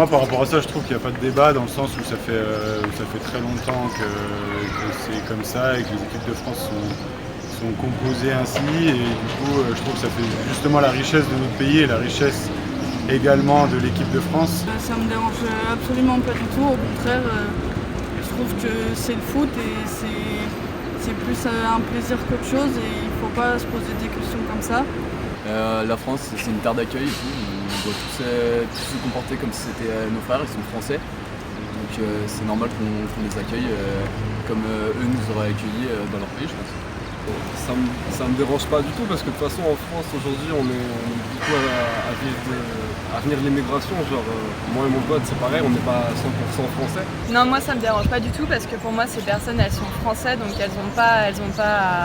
Moi, par rapport à ça, je trouve qu'il n'y a pas de débat dans le sens où ça fait très longtemps que c'est comme ça et que les équipes de France sont composées ainsi. Et du coup, je trouve que ça fait justement la richesse de notre pays et la richesse également de l'équipe de France. Ça me dérange absolument pas du tout. Au contraire, je trouve que c'est le foot et c'est plus un plaisir qu'autre chose et il ne faut pas se poser des questions comme ça. La France, c'est une terre d'accueil et tout. On doit tous se comporter comme si c'était nos frères, ils sont français. Donc c'est normal qu'on les accueille comme eux nous auraient accueillis dans leur pays, je pense. Ça me dérange pas du tout parce que de toute façon en France aujourd'hui on est beaucoup à venir de l'immigration, genre moi et mon pote c'est pareil, on n'est pas 100% français. Non, moi ça me dérange pas du tout parce que pour moi ces personnes elles sont françaises donc elles ont pas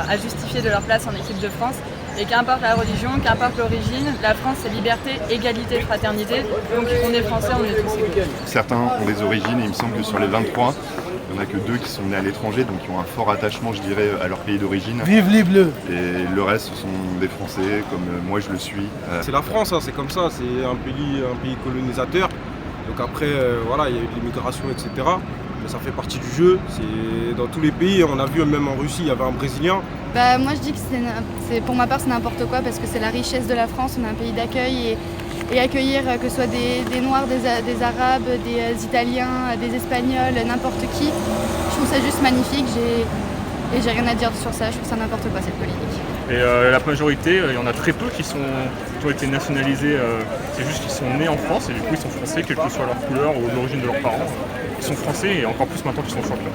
à justifier de leur place en équipe de France. Et qu'importe la religion, qu'importe l'origine, la France c'est liberté, égalité, fraternité. Donc on est français, on est tous égaux. Certains ont des origines et il me semble que sur les 23, il n'y en a que 2 qui sont nés à l'étranger, donc qui ont un fort attachement, je dirais, à leur pays d'origine. Vive les Bleus! Et le reste, ce sont des Français, comme moi je le suis. C'est la France, hein, c'est comme ça, c'est un pays colonisateur. Donc après, voilà, il y a eu de l'immigration, etc. Mais ça fait partie du jeu. C'est dans tous les pays, on a vu même en Russie, il y avait un Brésilien. Moi je dis que pour ma part c'est n'importe quoi parce que c'est la richesse de la France, on est un pays d'accueil et accueillir que ce soit des Noirs, des Arabes, des Italiens, des Espagnols, n'importe qui, je trouve ça juste magnifique et j'ai rien à dire sur ça, je trouve ça n'importe quoi cette politique. Et la majorité, il y en a très peu qui ont été nationalisés, c'est juste qu'ils sont nés en France et du coup ils sont français, quelle que soit leur couleur ou l'origine de leurs parents. Ils sont français et encore plus maintenant qu'ils sont sur le club.